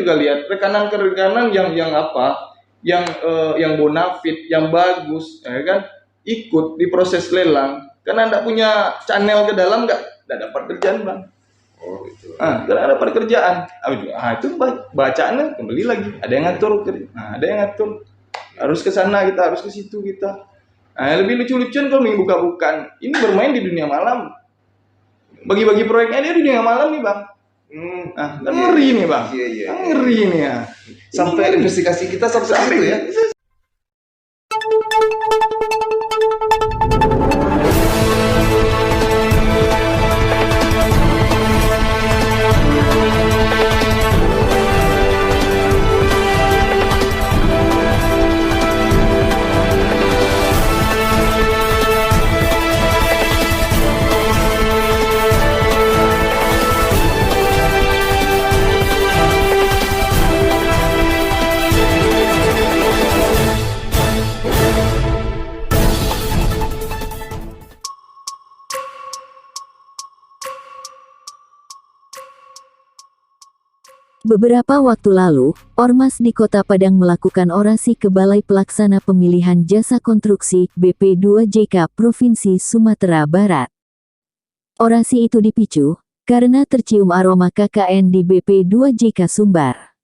juga lihat rekanan yang bonafit, yang bagus, ya kan, ikut di proses lelang. Karena anda punya channel ke dalam nggak dapat kerjaan bang. Oh gitu. Karena dapat kerjaan. Itu bacaannya kembali lagi. Ada yang ngatur, ada yang ngatur. Harus ke sana kita, harus ke situ kita. Lebih lucu-lucuan kalau buka-bukaan. Ini bermain di dunia malam. Bagi-bagi proyeknya dia di dunia malam nih bang. Kan ngeri nih bang. Iya. Ngeri nih ya. Sampai investigasi kita sampai itu ya. Beberapa waktu lalu, Ormas di Kota Padang melakukan orasi ke Balai Pelaksana Pemilihan Jasa Konstruksi BP2JK Provinsi Sumatera Barat. Orasi itu dipicu karena tercium aroma KKN di BP2JK Sumbar.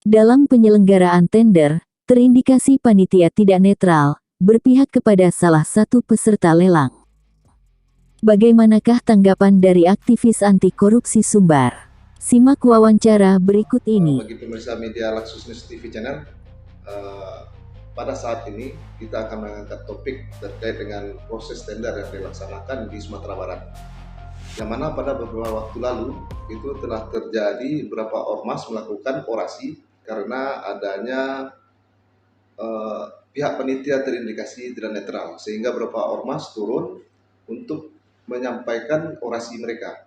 Dalam penyelenggaraan tender, terindikasi panitia tidak netral, berpihak kepada salah satu peserta lelang. Bagaimanakah tanggapan dari aktivis anti korupsi Sumbar? Simak wawancara berikut ini. Bagi pemirsa media Laksus News TV Channel, pada saat ini kita akan mengangkat topik terkait dengan proses tender yang dilaksanakan di Sumatera Barat. Yang mana pada beberapa waktu lalu itu telah terjadi beberapa ormas melakukan orasi karena adanya pihak panitia terindikasi tidak netral, sehingga beberapa ormas turun untuk menyampaikan orasi mereka.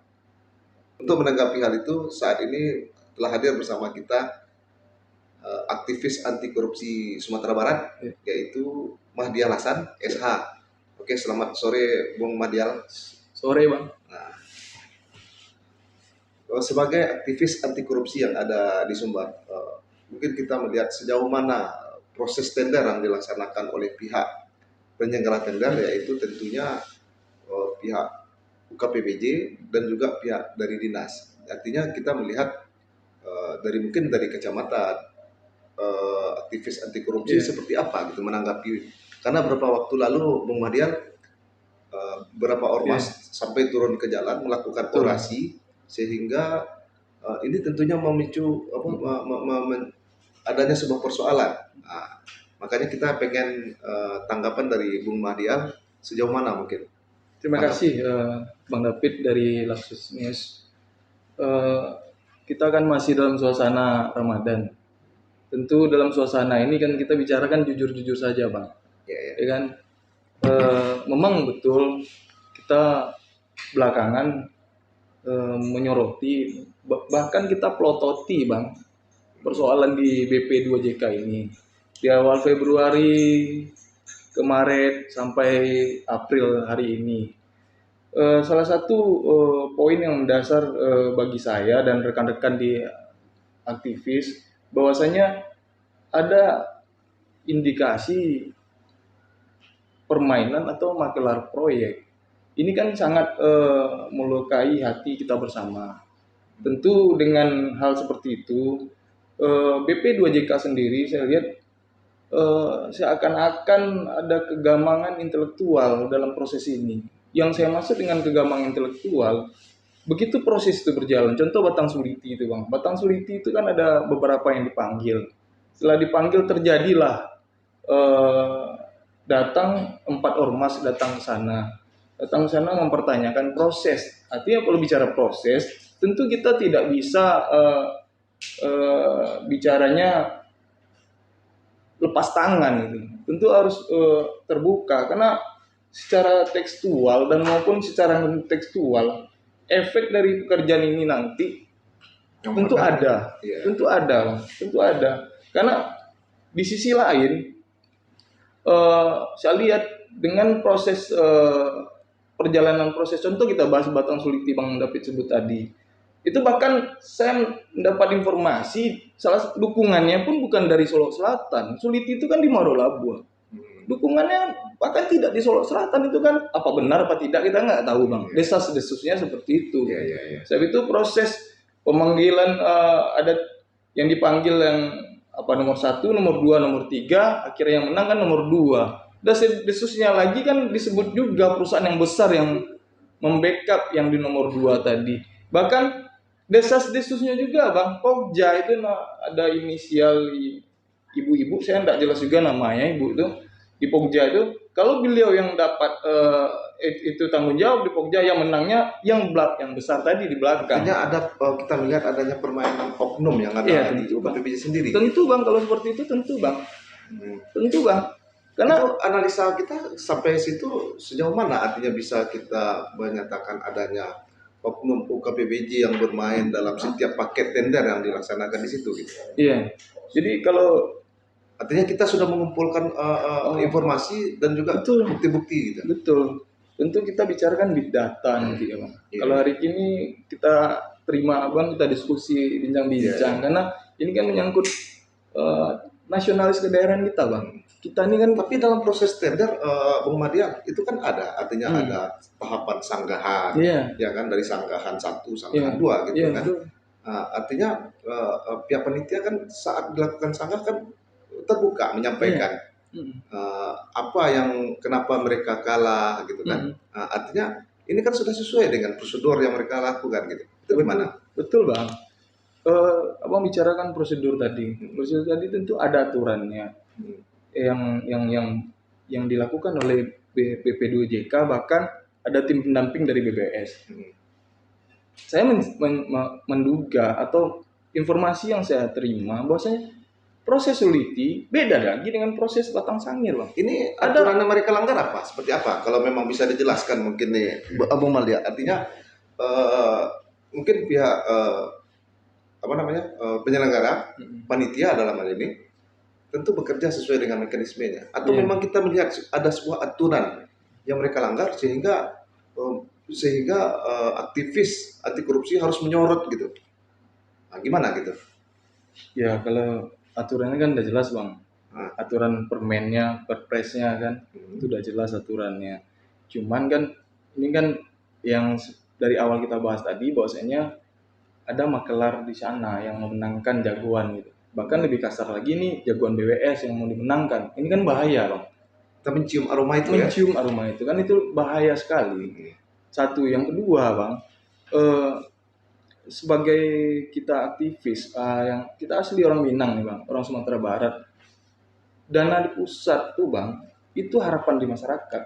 Untuk menanggapi hal itu, saat ini telah hadir bersama kita aktivis anti korupsi Sumatera Barat, yaitu Mahdial Hasan, SH. Oke, selamat sore Bung Mahdial. Sore bang. Sebagai aktivis anti korupsi yang ada di Sumbar, mungkin kita melihat sejauh mana proses tender yang dilaksanakan oleh pihak penyelenggara tender, yaitu tentunya pihak UKPBJ dan juga pihak dari dinas. Artinya kita melihat mungkin dari kacamata aktivis anti korupsi seperti apa gitu menanggapi, karena beberapa waktu lalu Bung Mahdial beberapa ormas sampai turun ke jalan melakukan orasi, sehingga ini tentunya memicu adanya sebuah persoalan. Makanya kita pengen tanggapan dari Bung Mahdial sejauh mana mungkin. Terima kasih Bang David dari Laksus News. Kita kan masih dalam suasana Ramadan. Tentu dalam suasana ini kan kita bicarakan jujur-jujur saja Bang. Ya kan? Memang betul kita belakangan menyoroti, bahkan kita pelototi Bang, persoalan di BP2JK ini. Di awal Februari kemarin sampai April hari ini. Salah satu poin yang mendasar bagi saya dan rekan-rekan di aktivis, bahwasanya ada indikasi permainan atau makelar proyek. Ini kan sangat melukai hati kita bersama. Tentu dengan hal seperti itu, BP2JK sendiri saya lihat seakan-akan ada kegamangan intelektual dalam proses ini. Yang saya maksud dengan kegamangan intelektual, begitu proses itu berjalan, contoh Batang Suliti itu Bang. Batang Suliti itu kan ada beberapa yang dipanggil. Setelah dipanggil terjadilah datang 4 ormas datang ke sana. Datang ke sana mempertanyakan proses. Artinya kalau bicara proses, tentu kita tidak bisa bicaranya lepas tangan gitu. Tentu harus terbuka, karena secara tekstual dan maupun secara tekstual efek dari pekerjaan ini nanti tentu ada. Karena di sisi lain saya lihat dengan proses perjalanan proses, contoh kita bahas Batang Suliti Bang David sebut tadi. Itu bahkan saya mendapat informasi salah dukungannya pun bukan dari Solo Selatan. Suliti itu kan di Marolabua. Dukungannya bahkan tidak di Solo Selatan. Itu kan apa benar apa tidak kita nggak tahu bang. Desas-desusnya seperti itu. Sebab itu proses pemanggilan ada yang dipanggil yang nomor 1, nomor 2, nomor 3, akhirnya yang menang kan nomor 2. Desas-desusnya lagi kan disebut juga perusahaan yang besar yang membackup yang di nomor 2 tadi. Bahkan desas-desusnya juga bang, Pokja itu ada inisial ibu-ibu, saya tidak jelas juga namanya ibu itu di Pokja itu. Kalau beliau yang dapat itu tanggung jawab di Pokja, yang menangnya yang besar tadi di belakang. Artinya ada kita melihat adanya permainan oknum yang ada di UKPBJ sendiri. Tentu bang, kalau seperti itu tentu bang, tentu bang. Karena itu analisa kita sampai situ sejauh mana artinya bisa kita menyatakan adanya oknum UKPBJ yang bermain dalam setiap paket tender yang dilaksanakan di situ gitu. Iya. Jadi kalau artinya kita sudah mengumpulkan informasi dan juga bukti-bukti gitu. Betul. Tentu kita bicarakan big data nanti ya bang. Kalau hari ini kita terima abang, kita diskusi bincang-bincang karena ini kan menyangkut nasionalis kedaerahan kita bang. Kita ini kan, tapi dalam proses tender Bung Madian itu kan ada artinya ada tahapan sanggahan, ya kan, dari sanggahan 1, sanggahan 2 gitu kan. Artinya pihak panitia kan saat dilakukan sanggah kan terbuka menyampaikan apa yang kenapa mereka kalah gitu kan. Artinya ini kan sudah sesuai dengan prosedur yang mereka lakukan gitu. Itu gimana? Betul bang. Abang bicarakan prosedur tadi. Prosedur tadi tentu ada aturannya. Yang dilakukan oleh BP2JK, bahkan ada tim pendamping dari BBS. Saya menduga atau informasi yang saya terima bahwasanya proses Suliti beda lagi dengan proses Batang Sangir bang. Ini aturan yang mereka langgar apa? Seperti apa? Kalau memang bisa dijelaskan mungkin nih Abang Malia. Artinya mungkin pihak penyelenggara panitia dalam hal ini tentu bekerja sesuai dengan mekanismenya, atau memang kita melihat ada sebuah aturan yang mereka langgar sehingga aktivis anti korupsi harus menyorot gitu. Nah, gimana gitu? Ya kalau aturannya kan udah jelas bang, aturan permennya, perpresnya kan itu udah jelas aturannya. Cuman kan ini kan yang dari awal kita bahas tadi bahwasanya ada makelar di sana yang memenangkan jagoan gitu. Bahkan lebih kasar lagi nih jagoan BWS yang mau dimenangkan. Ini kan bahaya bang. Kita mencium aroma itu mencium aroma itu kan itu bahaya sekali. Satu, yang kedua bang, sebagai kita aktivis yang kita asli orang Minang nih bang, orang Sumatera Barat, dana di pusat tuh bang itu harapan di masyarakat,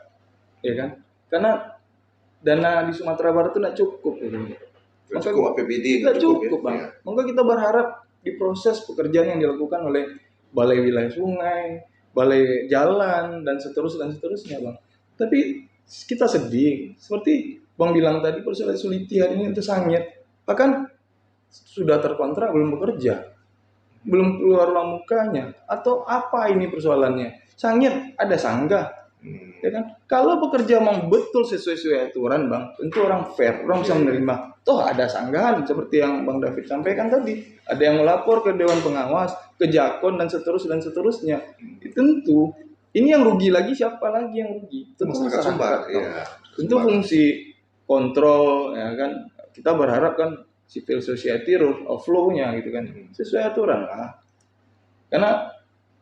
ya kan? Karena dana di Sumatera Barat tuh nggak cukup gitu. Maka APBD nggak cukup bang. Ya. Maka kita berharap di proses pekerjaan yang dilakukan oleh balai wilayah sungai, balai jalan dan seterusnya bang. Tapi kita sedih, seperti bang bilang tadi persoalan Suliti hari ini itu sangit, bahkan sudah terkontrak belum bekerja, belum keluar uang mukanya, atau apa ini persoalannya? Sangit ada sanggah, ya kan? Kalau bekerja memang betul sesuai aturan bang, tentu orang fair, orang bisa menerima. Toh ada sanggahan seperti yang Bang David sampaikan tadi. Ada yang melapor ke Dewan Pengawas, ke Jakon dan seterusnya. Tentu ini yang rugi lagi, siapa lagi yang rugi? Tentu masyarakat Sumbar. Ya. Tentu fungsi kontrol ya kan. Kita berharap kan civil society rule of law-nya gitu kan. Sesuai aturan lah. Karena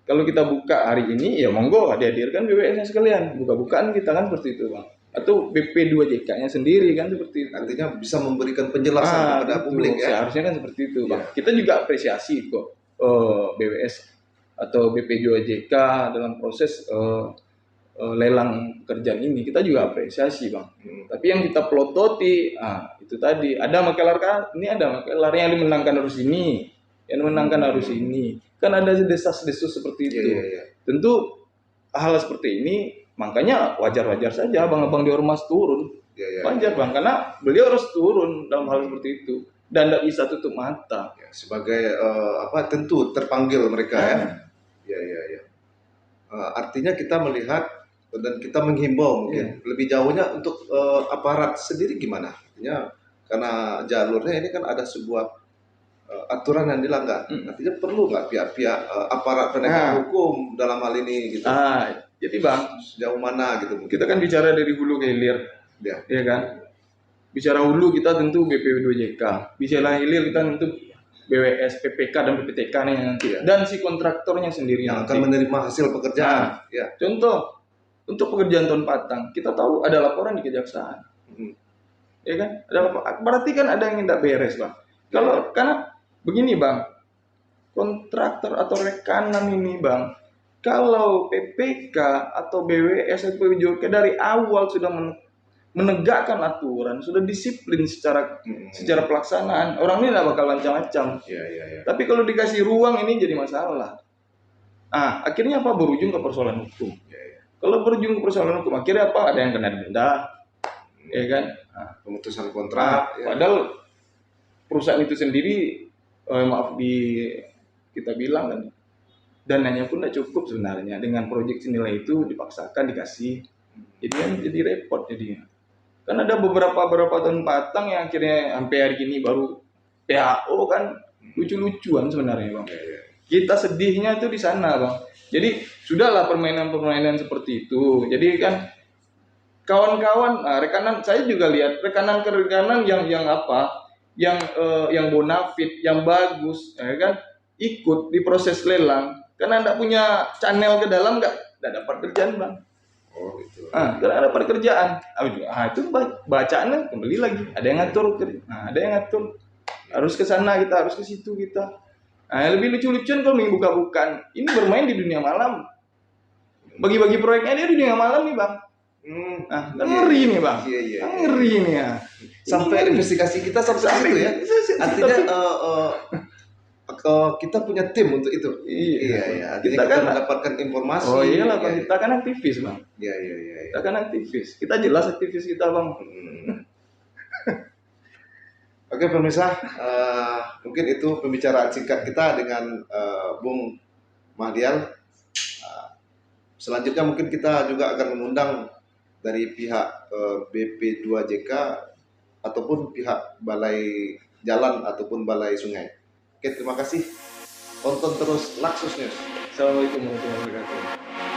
kalau kita buka hari ini ya monggo dihadirkan BWS-nya sekalian. Buka-bukaan kita kan seperti itu bang. Atau BP2JK-nya sendiri kan seperti itu. Artinya bisa memberikan penjelasan kepada publik ya. Seharusnya kan seperti itu bang. Kita juga apresiasi kok BWS atau BP2JK dalam proses lelang pekerjaan ini. Kita juga apresiasi bang. Tapi yang kita pelototi, itu tadi ada makelar ini, ada makelar yang dimenangkan harus ini, yang dimenangkan harus ini. Kan ada desas-desus seperti itu. Tentu hal seperti ini. Makanya wajar-wajar saja abang-abang di Ormas turun. Wajar bang, karena beliau harus turun dalam hal seperti itu. Dan tidak bisa tutup mata. Sebagai tentu terpanggil mereka ya. Artinya kita melihat dan kita menghimbau mungkin lebih jauhnya untuk aparat sendiri gimana? Artinya karena jalurnya ini kan ada sebuah aturan yang dilanggar. Artinya perlu nggak pihak-pihak aparat penegak hukum dalam hal ini gitu? Jadi Bang, Sejauh mana gitu mungkin? kita kan bicara dari hulu ke hilir, ya kan? Bicara hulu kita tentu BP2JK, bicara hilir kita tentu BWS, PPK dan PPTK nih nanti, dan si kontraktornya sendiri yang nanti akan menerima hasil pekerjaan. Contoh untuk pekerjaan Ton Patang, kita tahu ada laporan di kejaksaan, ya kan? Ada laporan, berarti kan ada yang tidak beres Bang. Kalau karena begini Bang, kontraktor atau rekanan ini Bang, kalau PPK atau BWS atau PWJK dari awal sudah menegakkan aturan, sudah disiplin secara pelaksanaan, orang ini tidak bakal macam-macam. Tapi kalau dikasih ruang ini jadi masalah. Akhirnya apa? Berujung ke persoalan hukum. Kalau berujung ke persoalan hukum, akhirnya apa? Ada yang kena denda, ya kan? Pemutusan kontrak. Padahal perusahaan itu sendiri, kita bilang kan, dananya pun tidak cukup sebenarnya. Dengan proyek senilai itu dipaksakan dikasih, jadi repot jadinya. Kan ada beberapa Ton Patang yang akhirnya sampai hari ini baru PHO kan, lucu-lucuan sebenarnya Bang. Kita sedihnya itu di sana Bang. Jadi sudahlah permainan-permainan seperti itu. Jadi kan kawan-kawan, rekanan saya juga lihat rekanan ke rekanan yang apa, yang bonafit, yang bagus, ya kan, ikut di proses lelang. Karena tidak punya channel ke dalam nggak dapat kerjaan Bang. Gitu. Karena dapat kerjaan. Itu bacaannya kembali lagi. Ada yang ngatur, ada yang ngatur. Harus ke sana kita, harus ke situ kita. Lebih lucu-lucuan kalau buka-bukaan. Ini bermain di dunia malam. Bagi-bagi proyeknya dia di dunia malam nih Bang. Kan ngeri nih Bang. Kan ngeri nih ya. Sampai investigasi kita sampai situ ya. Artinya kita punya tim untuk itu. Iya. Kita kan mendapatkan informasi. Oh iyalah Bang, kita kan aktivis Bang. Iya. Kita kan aktivis. Kita jelas aktivis kita Bang. Oke pemirsa, mungkin itu pembicaraan singkat kita dengan Bung Mahdial. Selanjutnya mungkin kita juga akan mengundang dari pihak BP2JK ataupun pihak Balai Jalan ataupun Balai Sungai. Oke, terima kasih. Tonton terus Laksus News. Assalamualaikum warahmatullahi wabarakatuh.